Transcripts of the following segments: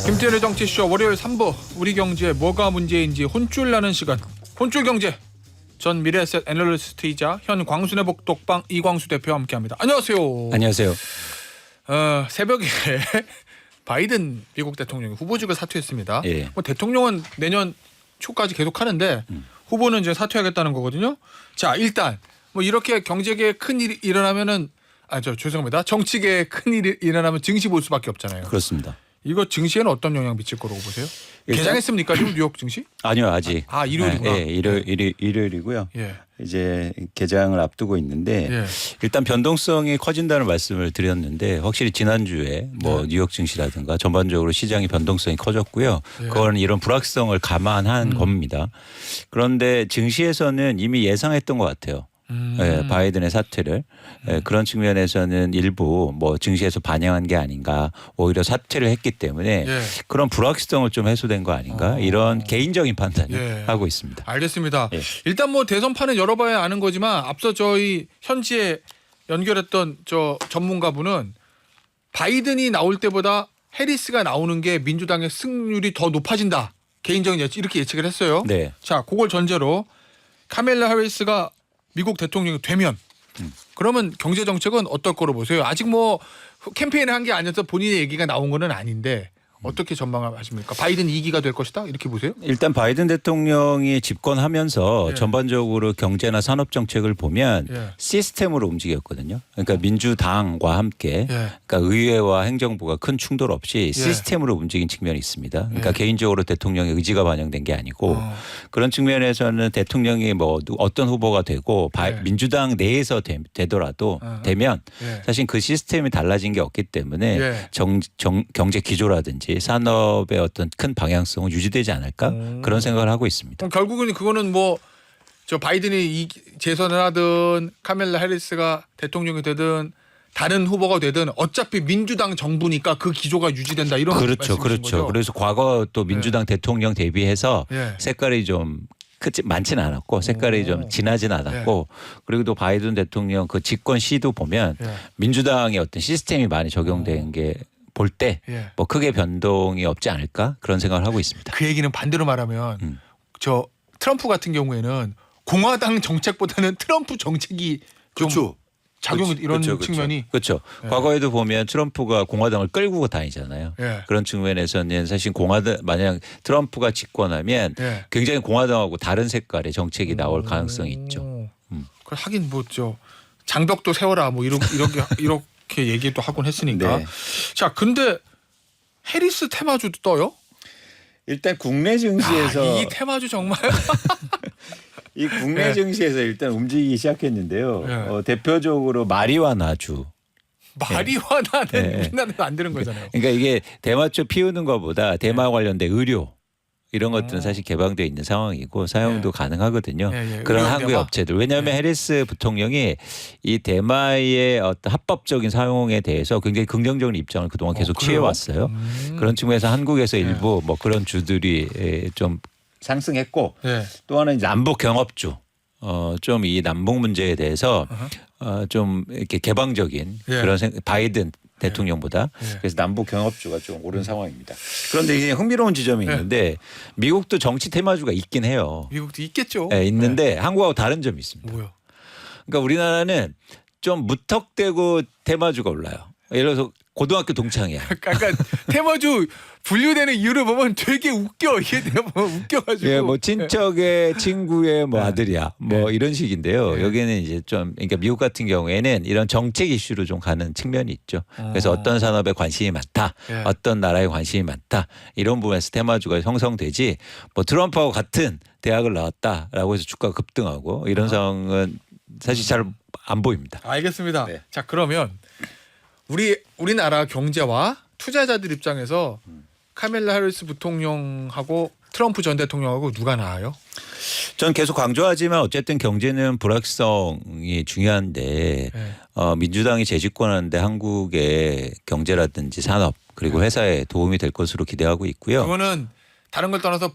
김태현의 정치쇼 월요일 3부 우리 경제에 뭐가 문제인지 혼쭐 나는 시간 혼쭐 경제 전 미래에셋 애널리스트이자 현 광순의 복독방 이광수 대표와 함께합니다. 안녕하세요. 안녕하세요. 새벽에 바이든 미국 대통령이 후보직을 사퇴했습니다. 예. 뭐 대통령은 내년 초까지 계속 하는데 후보는 이제 사퇴하겠다는 거거든요. 자 일단 뭐 이렇게 경제계에 큰 일이 일어나면은 죄송합니다. 정치계에 큰 일이 일어나면 증시 볼 수밖에 없잖아요. 그렇습니다. 이거 증시에는 어떤 영향 미칠 거라고 보세요? 일단- 개장했습니까 지금 뉴욕 증시? 아니요, 아직. 일요일이구나. 예, 일요일이고요. 예. 이제 개장을 앞두고 있는데 예. 일단 변동성이 커진다는 말씀을 드렸는데 확실히 지난주에 뭐 뉴욕 증시라든가 전반적으로 시장의 변동성이 커졌고요. 예. 그건 이런 불확성을 감안한 겁니다. 그런데 증시에서는 이미 예상했던 것 같아요. 예, 바이든의 사퇴를 그런 측면에서는 일부 뭐 증시에서 반영한 게 아닌가 오히려 사퇴를 했기 때문에 예. 그런 불확실성을 좀 해소된 거 아닌가 이런 개인적인 판단을 예. 하고 있습니다. 알겠습니다. 예. 일단 뭐 대선판은 열어봐야 아는 거지만 앞서 저희 현지에 연결했던 저 전문가분은 바이든이 나올 때보다 해리스가 나오는 게 민주당의 승률이 더 높아진다. 개인적인 예측 이렇게 예측을 했어요. 네. 자, 그걸 전제로 카멜라 해리스가 미국 대통령이 되면 그러면 경제 정책은 어떨 거로 보세요? 아직 뭐 캠페인을 한 게 아니어서 본인의 얘기가 나온 거는 아닌데 어떻게 전망하십니까? 바이든 2기가 될 것이다 이렇게 보세요? 일단 바이든 대통령이 집권하면서 예. 전반적으로 경제나 산업 정책을 보면 예. 시스템으로 움직였거든요. 그러니까 민주당과 함께 예. 그러니까 의회와 행정부가 큰 충돌 없이 시스템으로 움직인 측면이 있습니다. 그러니까 예. 개인적으로 대통령의 의지가 반영된 게 아니고 그런 측면에서는 대통령이 뭐 어떤 후보가 되고 예. 민주당 내에서 되더라도 되면 예. 사실 그 시스템이 달라진 게 없기 때문에 예. 경제 기조라든지 산업의 어떤 큰 방향성은 유지되지 않을까 그런 생각을 하고 있습니다. 그럼 결국은 그거는 뭐 저 바이든이 재선을 하든 카멜라 해리스가 대통령이 되든 다른 후보가 되든 어차피 민주당 정부니까 그 기조가 유지된다 이런 그렇죠, 말씀이신 그렇죠. 거죠? 그래서 과거 또 민주당 대통령 대비해서 예. 색깔이 좀 많지는 않았고 색깔이 좀 진하진 않았고 그리고 또 바이든 대통령 그 집권 시도 보면 예. 민주당의 어떤 시스템이 많이 적용된 게 볼 때 뭐 예. 크게 변동이 없지 않을까 그런 생각을 하고 있습니다. 그 얘기는 반대로 말하면 저 트럼프 같은 경우에는 공화당 정책보다는 트럼프 정책이 좀 작용이 이런 측면이 그렇죠. 과거에도 보면 트럼프가 공화당을 끌고 다니잖아요. 예. 그런 측면에서는 사실 공화당 만약 트럼프가 집권하면 예. 굉장히 공화당하고 다른 색깔의 정책이 나올 가능성이 있죠. 그 하긴 뭐 저 장벽도 세워라 뭐 이렇게 얘기도 하곤 했으니까. 네. 자, 근데 해리스 테마주도 떠요? 일단 국내 증시에서 이 테마주 정말 이 국내 예. 증시에서 일단 움직이기 시작했는데요. 예. 대표적으로 마리화나주. 마리화나는 네. 우리나라에 안 되는 거잖아요. 그러니까 이게 대마초 피우는 것보다 대마 관련된 의료 이런 것들은 사실 개방되어 있는 상황이고 사용도 가능하거든요. 예. 그런 의료 한국의 대마? 업체들. 왜냐하면 해리스 부통령이 이 대마의 어떤 합법적인 사용에 대해서 굉장히 긍정적인 입장을 그동안 계속 그래요? 취해왔어요. 그런 측면에서 한국에서 일부 뭐 그런 주들이 좀 상승했고 예. 또 하나는 남북 경협주. 좀 이 남북 문제에 대해서 좀 이렇게 개방적인 예. 그런 바이든 대통령보다 예. 그래서 남북 경협주가 좀 오른 상황입니다. 그런데 이게 흥미로운 지점이 있는데 미국도 정치 테마주가 있긴 해요. 미국도 있겠죠. 예, 있는데 한국하고 다른 점이 있습니다. 뭐요? 그러니까 우리나라는 좀 무턱대고 테마주가 올라요. 예를 들어서 고등학교 동창이야. 약간 테마주 분류되는 이유를 보면 되게 웃겨. 이게 내가 뭐 웃겨가지고. 예, 뭐 친척의 친구의 뭐 네. 아들이야, 뭐 이런 식인데요. 네. 여기는 이제 좀 그러니까 미국 같은 경우에는 이런 정책 이슈로 좀 가는 측면이 있죠. 그래서 어떤 산업에 관심이 많다, 예. 어떤 나라에 관심이 많다 이런 부분에서 테마주가 형성되지. 뭐 트럼프하고 같은 대학을 나왔다라고 해서 주가가 급등하고 이런 상황은 사실 잘 안 보입니다. 알겠습니다. 네. 자, 그러면 우리나라 경제와 투자자들 입장에서 카멜라 해리스 부통령하고 트럼프 전 대통령하고 누가 나아요? 전 계속 강조하지만 어쨌든 경제는 불확성이 중요한데 네. 민주당이 재집권하는데 한국의 경제라든지 산업 그리고 회사에 도움이 될 것으로 기대하고 있고요. 그거는 다른 걸 떠나서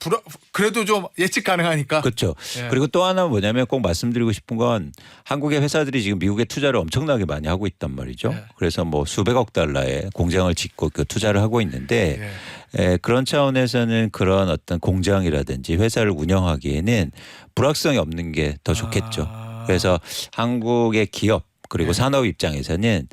그래도 좀 예측 가능하니까. 그렇죠. 예. 그리고 또 하나 뭐냐면 꼭 말씀드리고 싶은 건 한국의 회사들이 지금 미국에 투자를 엄청나게 많이 하고 있단 말이죠. 예. 그래서 뭐 수백억 달러의 공장을 짓고 그 투자를 하고 있는데 그런 차원에서는 그런 어떤 공장이라든지 회사를 운영하기에는 불확성이 없는 게 더 좋겠죠. 그래서 한국의 기업 그리고 예. 산업 입장에서는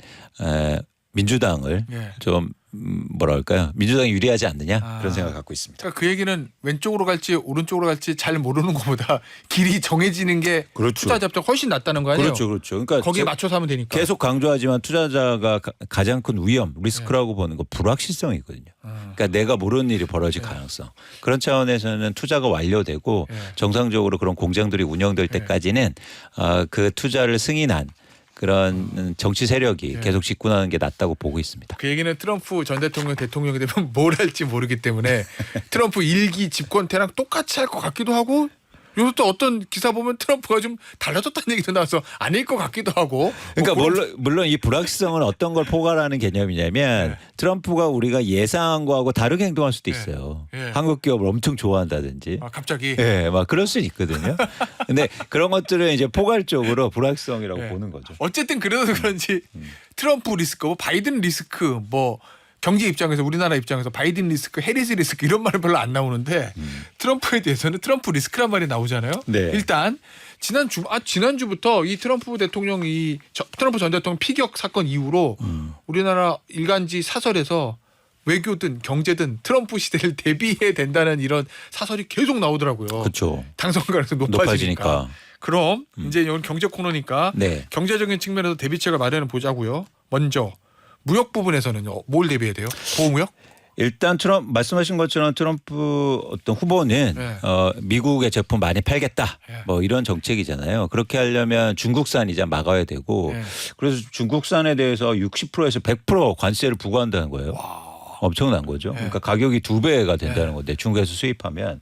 민주당을 예. 좀 뭐랄까요? 민주당이 유리하지 않느냐 아. 그런 생각을 갖고 있습니다. 그러니까 그 얘기는 왼쪽으로 갈지 오른쪽으로 갈지 잘 모르는 것보다 길이 정해지는 게 그렇죠. 투자 잡자가 훨씬 낫다는 거 아니에요? 그렇죠, 그렇죠. 그러니까 거기에 맞춰서 하면 되니까. 계속 강조하지만 투자자가 가장 큰 위험, 리스크라고 보는 거 불확실성이거든요. 그러니까 내가 모르는 일이 벌어질 가능성. 그런 차원에서는 투자가 완료되고 정상적으로 그런 공장들이 운영될 때까지는 그 투자를 승인한 그런 정치 세력이 계속 집권하는 게 낫다고 보고 있습니다. 그 얘기는 트럼프 전 대통령이 되면 뭘 할지 모르기 때문에 트럼프 1기 집권 때랑 똑같이 할 것 같기도 하고 요새 또 어떤 기사 보면 트럼프가 좀 달라졌다는 얘기도 나와서 아닐 것 같기도 하고. 그러니까 뭐 그런- 물론 이 불확실성은 어떤 걸 포괄하는 개념이냐면 트럼프가 우리가 예상한 거하고 다르게 행동할 수도 있어요. 예. 한국 기업을 엄청 좋아한다든지. 갑자기 예, 막 그럴 수 있거든요. 근데 그런 것들은 이제 포괄적으로 불확실성이라고 예. 보는 거죠. 어쨌든 그래서 그런지 트럼프 리스크, 뭐 바이든 리스크, 뭐 경제 입장에서 우리나라 입장에서 바이든 리스크, 해리스 리스크 이런 말은 별로 안 나오는데 트럼프에 대해서는 트럼프 리스크란 말이 나오잖아요. 네. 일단 지난주부터 이 트럼프 대통령이 트럼프 전 대통령 피격 사건 이후로 우리나라 일간지 사설에서 외교든 경제든 트럼프 시대를 대비해야 된다는 이런 사설이 계속 나오더라고요. 그렇죠. 당선 가능성이 높아지니까. 높아지니까. 그럼 이제 오늘 경제 코너니까 네. 경제적인 측면에서 대비책을 마련해 보자고요. 먼저 무역 부분에서는요. 뭘 대비해야 돼요? 보호무역? 일단 말씀하신 것처럼 트럼프 어떤 후보는 네. 미국의 제품 많이 팔겠다. 네. 뭐 이런 정책이잖아요. 그렇게 하려면 중국산 이제 막아야 되고 네. 그래서 중국산에 대해서 60%에서 100% 관세를 부과한다는 거예요. 엄청난 거죠. 네. 그러니까 가격이 2배가 된다는 건데 중국에서 수입하면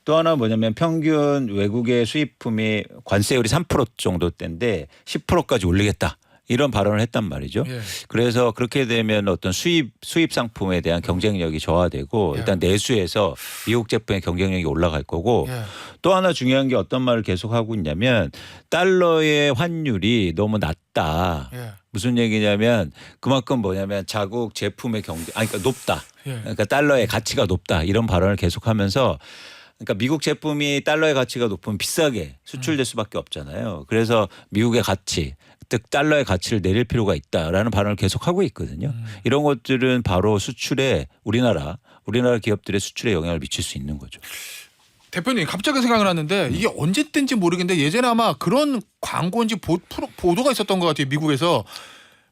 또 하나 뭐냐면 평균 외국의 수입품이 관세율이 3% 정도대인데 10%까지 올리겠다. 이런 발언을 했단 말이죠. 예. 그래서 그렇게 되면 어떤 수입 상품에 대한 경쟁력이 저하되고 예. 일단 내수에서 미국 제품의 경쟁력이 올라갈 거고 예. 또 하나 중요한 게 어떤 말을 계속 하고 있냐면 달러의 환율이 너무 낮다. 예. 무슨 얘기냐면 그만큼 뭐냐면 자국 제품의 그러니까 높다. 예. 그러니까 달러의 가치가 높다. 이런 발언을 계속하면서 그러니까 미국 제품이 달러의 가치가 높으면 비싸게 수출될 수밖에 없잖아요. 그래서 미국의 가치, 즉 달러의 가치를 내릴 필요가 있다라는 발언을 계속하고 있거든요. 이런 것들은 바로 수출에 우리나라 기업들의 수출에 영향을 미칠 수 있는 거죠. 대표님 갑자기 생각이 났는데 이게 언제 땐지 모르겠는데 예전에 아마 그런 광고인지 보도가 있었던 것 같아요. 미국에서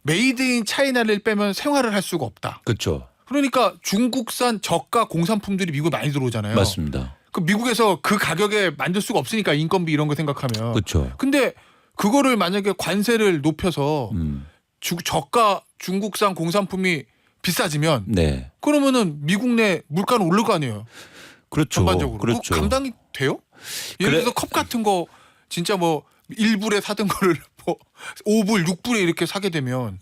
메이드 인 차이나를 빼면 생활을 할 수가 없다. 그렇죠. 그러니까 중국산 저가 공산품들이 미국에 많이 들어오잖아요. 맞습니다. 그 미국에서 그 가격에 만들 수가 없으니까 인건비 이런 거 생각하면. 그렇죠. 근데 그거를 만약에 관세를 높여서 저가 중국산 공산품이 비싸지면 네. 그러면은 미국 내 물가는 오를 거 아니에요. 그렇죠. 전반적으로. 그렇죠. 그거 감당이 돼요? 예를 그래- 들어서 컵 같은 거 진짜 뭐 1불에 사던 거를 뭐 5불, 6불에 이렇게 사게 되면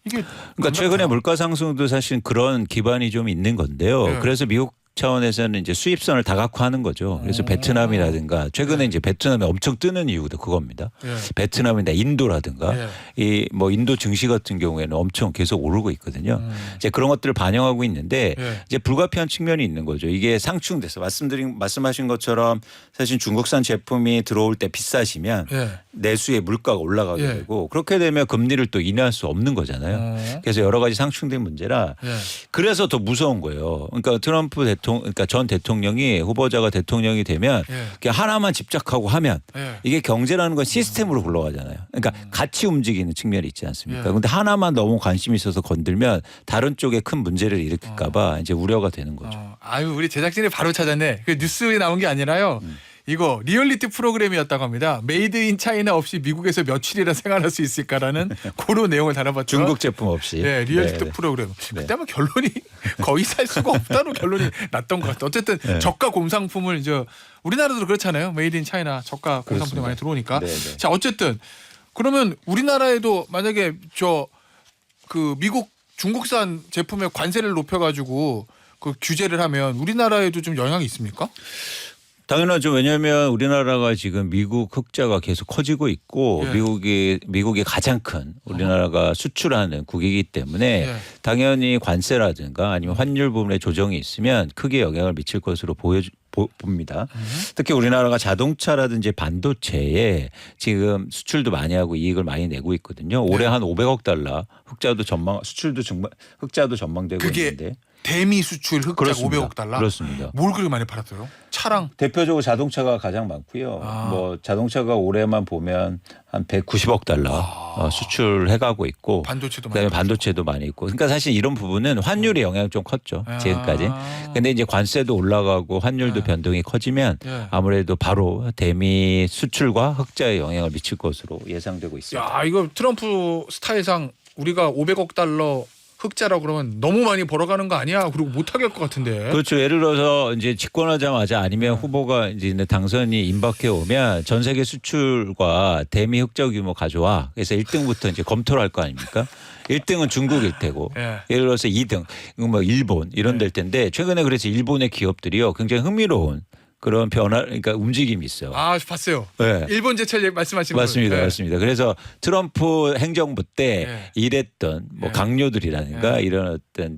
이게 그러니까 최근에 물가 상승도 사실 그런 기반이 좀 있는 건데요. 네. 그래서 미국 차원에서는 이제 수입선을 다각화하는 거죠. 그래서 베트남이라든가 최근에 이제 베트남이 엄청 뜨는 이유도 그겁니다. 예. 베트남이나 인도라든가 예. 이 뭐 인도 증시 같은 경우에는 엄청 계속 오르고 있거든요. 이제 그런 것들을 반영하고 있는데 예. 이제 불가피한 측면이 있는 거죠. 이게 상충돼서 말씀하신 것처럼 사실 중국산 제품이 들어올 때 비싸시면 예. 내수의 물가가 올라가게 예. 되고 그렇게 되면 금리를 또 인하할 수 없는 거잖아요. 그래서 여러 가지 상충된 문제라 예. 그래서 더 무서운 거예요. 그러니까 그러니까 전 대통령이 후보자가 대통령이 되면 예. 그냥 하나만 집착하고 하면 예. 이게 경제라는 건 시스템으로 굴러가잖아요. 그러니까 같이 움직이는 측면이 있지 않습니까? 예. 그런데 하나만 너무 관심이 있어서 건들면 다른 쪽에 큰 문제를 일으킬까 봐 이제 우려가 되는 거죠. 아유 우리 제작진이 바로 찾았네. 그 뉴스에 나온 게 아니라요. 이거 리얼리티 프로그램이었다고 합니다. 메이드 인 차이나 없이 미국에서 며칠이나 생활할 수 있을까라는 그런 내용을 다뤄봤죠. 중국 제품 없이. 네, 리얼리티 네. 프로그램. 네. 그때 아마 결론이 거의 살 수가 없다는 결론이 났던 것 같아요. 어쨌든 네. 저가 공산품을 이제 우리나라도 그렇잖아요. 메이드 인 차이나 저가 공산품이 그렇습니다. 많이 들어오니까. 네, 네. 자, 어쨌든 그러면 우리나라에도 만약에 그 미국 중국산 제품의 관세를 높여가지고 그 규제를 하면 우리나라에도 좀 영향이 있습니까? 당연하죠. 왜냐하면 우리나라가 지금 미국 흑자가 계속 커지고 있고 예. 미국이 가장 큰 우리나라가 수출하는 국이기 때문에 예. 당연히 관세라든가 아니면 환율 부분에 조정이 있으면 크게 영향을 미칠 것으로 봅니다. 특히 우리나라가 자동차라든지 반도체에 지금 수출도 많이 하고 이익을 많이 내고 있거든요. 올해 한 500억 달러 수출도 흑자도 전망되고 그게 있는데. 대미 수출 흑자 그렇습니다. 500억 달러. 그렇습니다. 뭘 그렇게 많이 팔았어요? 차랑. 대표적으로 자동차가 가장 많고요. 뭐 자동차가 올해만 보면 한 190억 달러 수출해가고 있고, 반도체도 그다음에 많이 반도체도 많이 있고. 그러니까 사실 이런 부분은 환율의 영향이 좀 컸죠. 지금까지. 근데 이제 관세도 올라가고 환율도 변동이 커지면 예. 아무래도 바로 대미 수출과 흑자에 영향을 미칠 것으로 예상되고 있습니다. 야, 이거 트럼프 스타일상 우리가 500억 달러 흑자라고 그러면 너무 많이 벌어가는 거 아니야? 그리고 못하게 할 것 같은데. 그렇죠. 예를 들어서 이제 집권하자마자 아니면 후보가 이제 당선이 임박해 오면 전 세계 수출과 대미 흑자 규모 가져와. 그래서 1등부터 이제 검토를 할 거 아닙니까? 1등은 중국일 테고 예. 예를 들어서 2등 뭐 일본 이런 될 텐데 최근에 그래서 일본의 기업들이요 굉장히 흥미로운 그런 변화, 그러니까 움직임이 있어요. 아, 봤어요. 네. 일본 제철 말씀하시는 맞습니다, 거. 맞습니다. 그래서 트럼프 행정부 때 네. 일했던 뭐 네. 강요들이라든가 네. 이런 어떤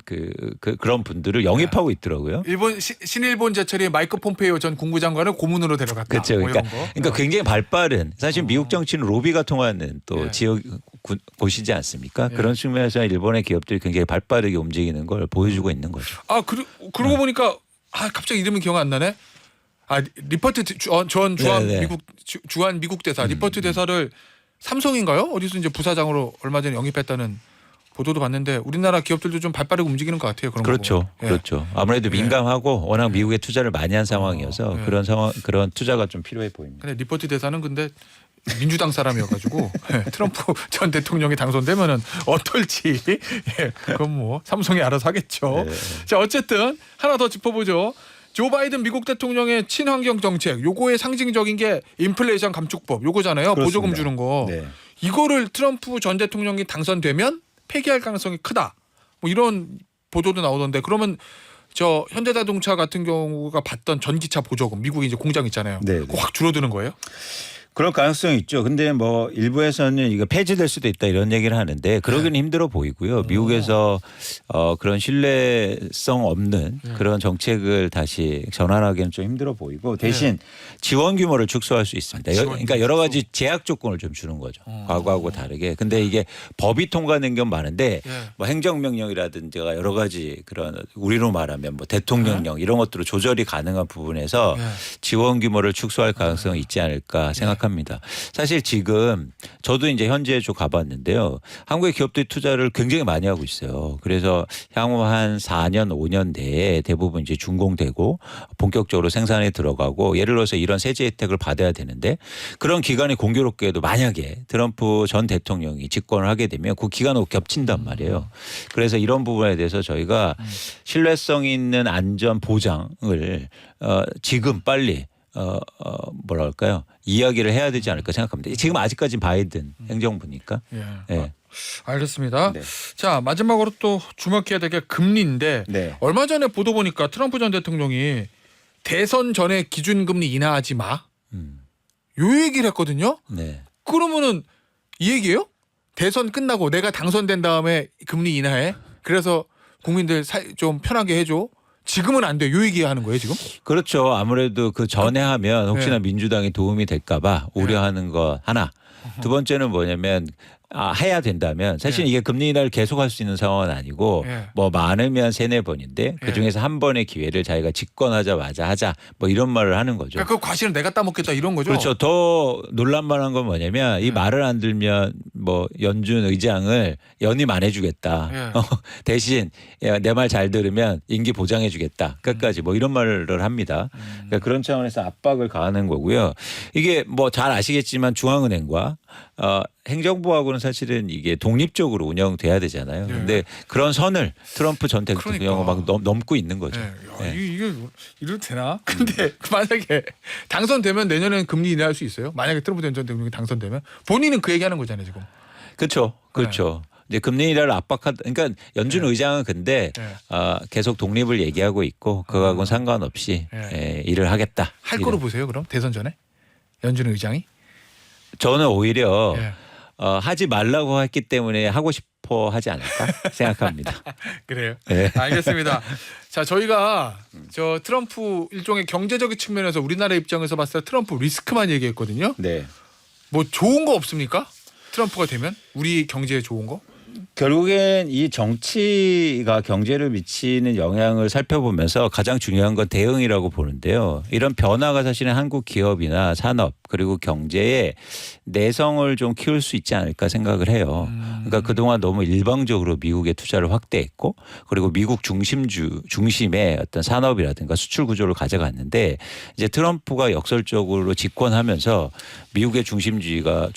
그런 분들을 영입하고 있더라고요. 일본 신일본 제철이 마이크 폼페이오 전 국무장관을 고문으로 데려갔다. 그렇죠. 뭐 그러니까, 이런 거. 그러니까 굉장히 발빠른 사실 미국 정치는 로비가 통하는 또 예. 지역 곳이지 않습니까? 예. 그런 측면에서 일본의 기업들이 굉장히 발빠르게 움직이는 걸 보여주고 있는 거죠. 아, 그러고 보니까 갑자기 이름이 기억 안 나네. 리퍼트 전 주한 네, 네. 주한 미국 대사 리퍼트 대사를 삼성인가요? 어디서 이제 부사장으로 얼마 전에 영입했다는 보도도 봤는데 우리나라 기업들도 좀 발빠르게 움직이는 것 같아요. 그런 그렇죠, 거. 예. 그렇죠. 아무래도 민감하고 워낙 미국에 투자를 많이 한 상황이어서 예. 그런 투자가 좀 필요해 보입니다. 근데 리퍼트 대사는 근데 민주당 사람이어가지고 트럼프 전 대통령이 당선되면은 어떨지 그건 뭐 삼성이 알아서 하겠죠. 네. 자, 어쨌든 하나 더 짚어보죠. 조 바이든 미국 대통령의 친환경 정책, 요거의 상징적인 게 인플레이션 감축법, 요거잖아요. 그렇습니다. 보조금 주는 거. 네. 이거를 트럼프 전 대통령이 당선되면 폐기할 가능성이 크다. 뭐 이런 보도도 나오던데 그러면 저 현대자동차 같은 경우가 받던 전기차 보조금, 미국에 이제 공장 있잖아요. 네, 그거 확 줄어드는 거예요? 그럴 가능성이 있죠. 근데 뭐 일부에서는 이거 폐지될 수도 있다 이런 얘기를 하는데 그러기는 힘들어 보이고요. 미국에서 그런 신뢰성 없는 그런 정책을 다시 전환하기는 좀 힘들어 보이고 대신 지원 규모를 축소할 수 있습니다. 그러니까 여러 가지 제약 조건을 좀 주는 거죠. 과거하고 다르게. 근데 이게 법이 통과된 건 많은데 뭐 행정명령이라든지 여러 가지 그런 우리로 말하면 뭐 대통령령 이런 것들로 조절이 가능한 부분에서 지원 규모를 축소할 가능성이 있지 않을까 생각합니다. 사실 지금 저도 이제 현지에 좀 가봤는데요. 한국의 기업들이 투자를 굉장히 많이 하고 있어요. 그래서 향후 한 4년, 5년 내에 대부분 이제 준공되고 본격적으로 생산에 들어가고 예를 들어서 이런 세제 혜택을 받아야 되는데 그런 기간이 공교롭게도 만약에 트럼프 전 대통령이 집권을 하게 되면 그 기간하고 겹친단 말이에요. 그래서 이런 부분에 대해서 저희가 신뢰성 있는 안전 보장을 지금 빨리 뭐랄까요 이야기를 해야 되지 않을까 생각합니다. 지금 아직까지 바이든 행정부니까. 예. 네. 알겠습니다. 네. 자, 마지막으로 또 주목해야 될 게 금리인데 네. 얼마 전에 보도 보니까 트럼프 전 대통령이 대선 전에 기준금리 인하하지 마. 요 얘기를 했거든요. 네. 그러면은 이 얘기예요? 대선 끝나고 내가 당선된 다음에 금리 인하해. 그래서 국민들 좀 편하게 해줘. 지금은 안 돼. 요 얘기하는 거예요 지금? 그렇죠. 아무래도 그 전에 하면 혹시나 민주당이 도움이 될까봐 우려하는 거 하나. 두 번째는 뭐냐면 해야 된다면 사실 이게 금리 인하를 계속할 수 있는 상황은 아니고 뭐 많으면 3-4번인데 그중에서 한 번의 기회를 자기가 집권하자마자 하자 뭐 이런 말을 하는 거죠. 그러니까 그 과실은 내가 따먹겠다 이런 거죠. 그렇죠. 더 논란만한 건 뭐냐면 이 말을 안 들면 뭐 연준 의장을 연임 안 해주겠다. 대신 내 말 잘 들으면 임기 보장해주겠다. 끝까지 뭐 이런 말을 합니다. 그러니까 그런 차원에서 압박을 가하는 거고요. 이게 뭐 잘 아시겠지만 중앙은행과 행정부하고는 사실은 이게 독립적으로 운영돼야 되잖아요. 그런데 그런 선을 트럼프 전 대통령은 막 넘고 있는 거죠. 이게 이래도 되나? 근데 만약에 당선되면 내년에는 금리 인하할 수 있어요? 만약에 트럼프 전 대통령이 당선되면 본인은 그 얘기하는 거잖아요 지금. 그렇죠. 그렇죠. 이제 금리 인하를 압박하다. 그러니까 연준 의장은 근데 네. 계속 독립을 얘기하고 있고 그거하고는 상관없이 일을 하겠다. 할 거로 보세요. 그럼 대선 전에 연준 의장이? 저는 오히려 예. 하지 말라고 했기 때문에 하고 싶어 하지 않을까 생각합니다. 그래요. 네. 알겠습니다. 자, 저희가 저 트럼프 일종의 경제적인 측면에서 우리나라 입장에서 봤을 때 트럼프 리스크만 얘기했거든요. 네. 뭐 좋은 거 없습니까? 트럼프가 되면 우리 경제에 좋은 거? 결국엔 이 정치가 경제를 미치는 영향을 살펴보면서 가장 중요한 건 대응이라고 보는데요. 이런 변화가 사실은 한국 기업이나 산업 그리고 경제에 내성을 좀 키울 수 있지 않을까 생각을 해요. 그러니까 그동안 너무 일방적으로 미국에 투자를 확대했고 그리고 미국 중심의 어떤 산업이라든가 수출 구조를 가져갔는데 이제 트럼프가 역설적으로 집권하면서 미국의 중심주의가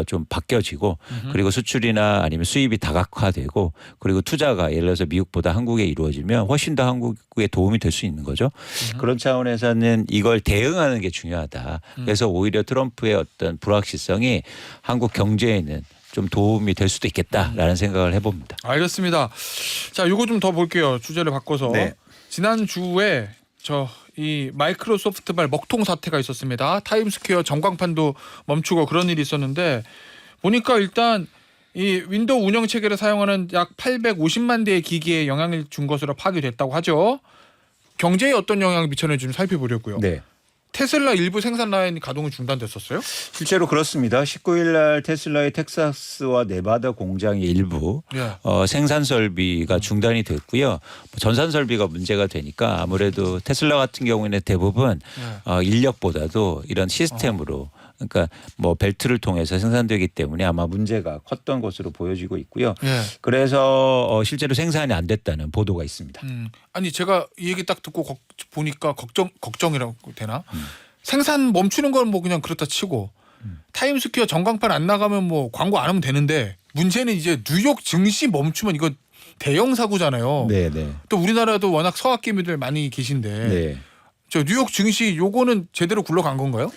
좀 바뀌어지고 그리고 수출이나 아니면 수입이 다각화되고 그리고 투자가 예를 들어서 미국보다 한국에 이루어지면 훨씬 더 한국에 도움이 될 수 있는 거죠. 그런 차원에서는 이걸 대응하는 게 중요하다. 그래서 오히려 트럼프의 어떤 불확실성이 한국 경제에는 좀 도움이 될 수도 있겠다라는 생각을 해봅니다. 알겠습니다. 자, 요거 좀 더 볼게요. 주제를 바꿔서. 네. 지난주에 이 마이크로소프트발 먹통 사태가 있었습니다. 타임스퀘어 전광판도 멈추고 그런 일이 있었는데 보니까 일단 이 윈도우 운영 체계를 사용하는 약 850만 대의 기기에 영향을 준 것으로 파악됐다고 하죠. 경제에 어떤 영향을 미쳤는지 좀 살펴보려고요. 네. 테슬라 일부 생산 라인 가동이 중단됐었어요? 실제로 그렇습니다. 19일 날 테슬라의 텍사스와 네바다 공장의 일부 예. 생산 설비가 중단이 됐고요. 전산 설비가 문제가 되니까 아무래도 테슬라 같은 경우에는 대부분 인력보다도 이런 시스템으로 그러니까 뭐 벨트를 통해서 생산되기 때문에 아마 문제가 컸던 것으로 보여지고 있고요. 예. 그래서 실제로 생산이 안 됐다는 보도가 있습니다. 아니 제가 이 얘기 딱 듣고 보니까 걱정이라고 되나? 생산 멈추는 건 뭐 그냥 그렇다 치고 타임스퀘어 전광판 안 나가면 뭐 광고 안 하면 되는데 문제는 이제 뉴욕 증시 멈추면 이거 대형 사고잖아요. 네, 네. 또 우리나라도 워낙 서학기미들 많이 계신데 네. 저 뉴욕 증시 요거는 제대로 굴러간 건가요?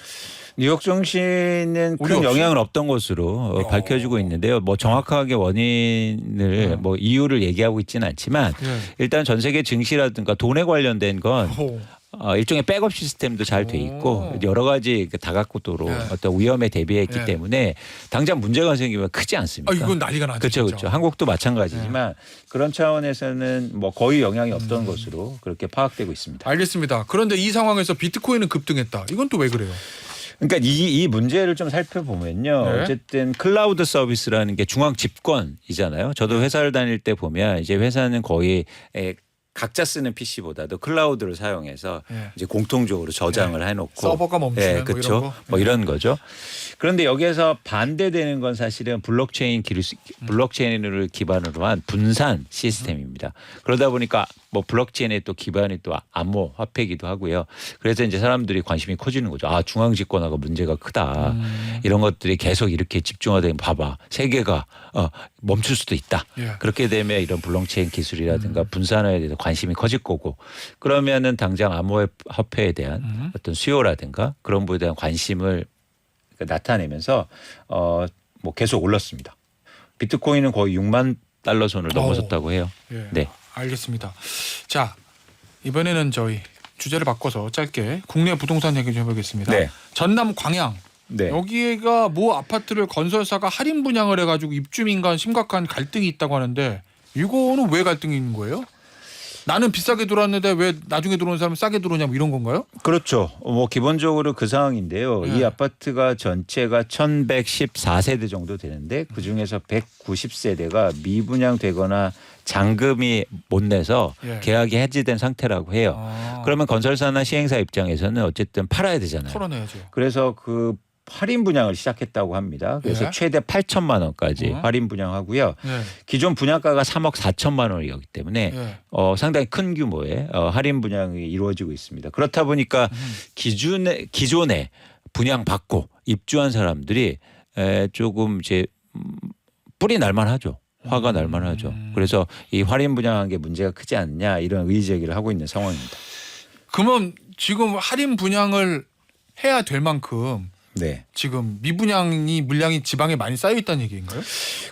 뉴욕 증시는 우리 큰 없이? 영향은 없던 것으로 밝혀지고 있는데요. 뭐 정확하게 원인을 뭐 이유를 얘기하고 있지는 않지만 예. 일단 전 세계 증시라든가 돈에 관련된 건 오. 일종의 백업 시스템도 잘 돼 있고 오. 여러 가지 다각도로 예. 어떤 위험에 대비했기 예. 때문에 당장 문제가 생기면 크지 않습니까? 이건 난리가 나죠. 그렇죠, 진짜. 그렇죠. 한국도 마찬가지지만 그런 차원에서는 뭐 거의 영향이 없던 것으로 그렇게 파악되고 있습니다. 알겠습니다. 그런데 이 상황에서 비트코인은 급등했다. 이건 또 왜 그래요? 그러니까 이 문제를 좀 살펴보면요. 네. 어쨌든 클라우드 서비스라는 게 중앙 집권이잖아요. 저도 회사를 다닐 때 보면 이제 회사는 거의 각자 쓰는 PC보다도 클라우드를 사용해서 예. 이제 공통적으로 저장을 해놓고 서버가 멈추면 뭐 그렇죠. 이런 거? 뭐 이런 거죠. 그런데 여기에서 반대되는 건 사실은 블록체인을 기반으로 한 분산 시스템입니다. 그러다 보니까 뭐 블록체인의 또 기반이 또 암호 화폐이기도 하고요. 그래서 이제 사람들이 관심이 커지는 거죠. 아, 중앙 집권화가 문제가 크다. 이런 것들이 계속 이렇게 집중화되면 봐봐. 세계가 멈출 수도 있다. 예. 그렇게 되면 이런 블록체인 기술이라든가 분산화에 대해서 관심이 커질 거고 그러면은 당장 암호 화폐에 대한 어떤 수요라든가 그런 부분에 대한 관심을 나타내면서 뭐 계속 올랐습니다. 비트코인은 거의 6만 달러 선을 넘어섰다고 해요. 예. 네. 알겠습니다. 자, 이번에는 저희 주제를 바꿔서 짧게 국내 부동산 얘기 좀 해보겠습니다. 네. 전남 광양. 네. 여기가 모 아파트를 건설사가 할인 분양을 해가지고 입주민 간 심각한 갈등이 있다고 하는데 이거는 왜 갈등이 있는 거예요? 나는 비싸게 들어왔는데 왜 나중에 들어온 사람은 싸게 들어오냐 뭐 이런 건가요? 그렇죠. 뭐 기본적으로 그 상황인데요. 네. 이 아파트가 전체가 1114세대 정도 되는데 그중에서 190세대가 미분양되거나 잔금이 못 내서 예. 계약이 해지된 상태라고 해요. 그러면 건설사나 시행사 입장에서는 어쨌든 팔아야 되잖아요. 털어내야죠. 그래서 그 할인 분양을 시작했다고 합니다. 그래서 예. 최대 8천만 원까지 할인 분양하고요. 예. 기존 분양가가 3억 4천만 원이었기 때문에 예. 상당히 큰 규모의 할인 분양이 이루어지고 있습니다. 그렇다 보니까 기존에 분양받고 입주한 사람들이 조금 이제 뿔이 날만하죠. 화가 날만하죠. 그래서 이 할인 분양한 게 문제가 크지 않냐 이런 의의 제기를 하고 있는 상황입니다. 그러면 지금 할인 분양을 해야 될 만큼 네. 지금 미분양이 물량이 지방에 많이 쌓여 있다는 얘기인가요?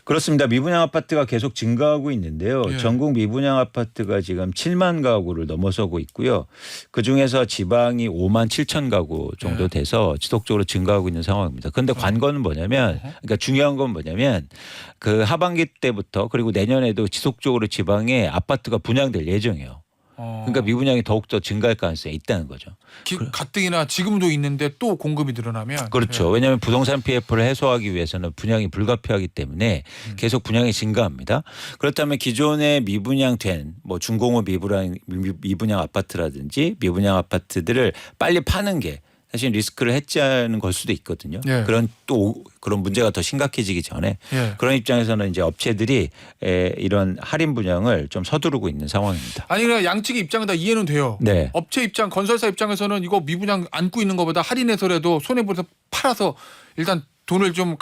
그렇습니다. 미분양 아파트가 계속 증가하고 있는데요. 예. 전국 미분양 아파트가 지금 7만 가구를 넘어서고 있고요. 그중에서 지방이 5만 7천 가구 정도 예. 돼서 지속적으로 증가하고 있는 상황입니다. 그런데 관건은 뭐냐면 그러니까 중요한 건 뭐냐면 그 하반기 때부터 그리고 내년에도 지속적으로 지방에 아파트가 분양될 예정이에요. 그러니까 미분양이 더욱더 증가할 가능성이 있다는 거죠. 가뜩이나 지금도 있는데 또 공급이 늘어나면 그렇죠. 예. 왜냐하면 부동산 PF를 해소하기 위해서는 분양이 불가피하기 때문에 계속 분양이 증가합니다. 그렇다면 기존에 미분양된 뭐 준공업 미분양 아파트라든지 미분양 아파트들을 빨리 파는 게 사실 리스크를 해지하는 걸 수도 있거든요. 예. 그런 문제가 더 심각해지기 전에 예. 그런 입장에서는 이제 업체들이 이런 할인 분양을 좀 서두르고 있는 상황입니다. 아니 그냥 양측의 입장은 다 이해는 돼요. 네. 업체 입장, 건설사 입장에서는 이거 미분양 안고 있는 것보다 할인해서라도 손해보다 팔아서 일단 돈을 좀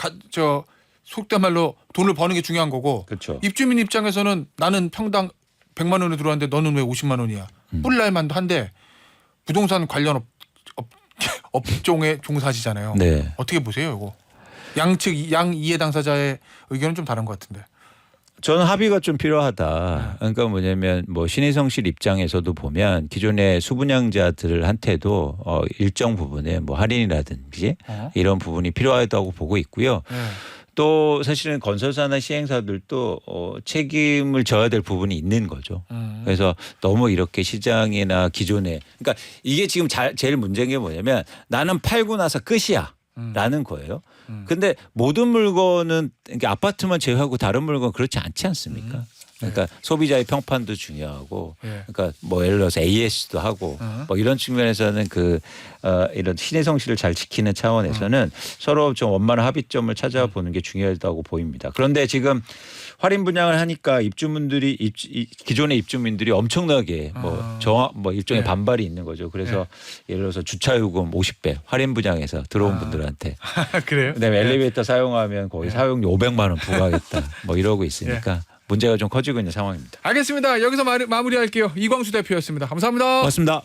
속된 말로 돈을 버는 게 중요한 거고. 그렇죠. 입주민 입장에서는 나는 평당 100만 원에 들어왔는데 너는 왜 50만 원이야. 뿔날 만도 한데 부동산 관련 업종에 종사하시잖아요. 네. 어떻게 보세요, 이거? 양측 양 이해 당사자의 의견은 좀 다른 것 같은데. 저는 합의가 좀 필요하다. 그러니까 뭐냐면 뭐 신희성실 입장에서도 보면 기존의 수분양자들한테도 일정 부분에 뭐 할인이라든지 이런 부분이 필요하다고 보고 있고요. 네. 또 사실은 건설사나 시행사들도 책임을 져야 될 부분이 있는 거죠. 그래서 너무 이렇게 시장이나 기존에 그러니까 이게 지금 제일 문제인 게 뭐냐면 나는 팔고 나서 끝이야. 라는 거예요. 근데 모든 물건은 그러니까 아파트만 제외하고 다른 물건은 그렇지 않지 않습니까? 그러니까 소비자의 평판도 중요하고 예. 그러니까 뭐 예를 들어서 AS도 하고 뭐 이런 측면에서는 이런 신혜성실을 잘 지키는 차원에서는 서로 좀 원만한 합의점을 찾아보는 게 중요하다고 보입니다. 그런데 지금 할인 분양을 하니까 기존의 입주민들이 엄청나게 뭐 일종의 예. 반발이 있는 거죠. 그래서 예를 들어서 주차요금 50배 할인 분양해서 들어온 분들한테 그래요? 그다음에 엘리베이터 사용하면 거의 사용료 500만 원 부과하겠다. 뭐 이러고 있으니까 문제가 좀 커지고 있는 상황입니다. 알겠습니다. 여기서 마무리할게요. 이광수 대표였습니다. 감사합니다. 고맙습니다.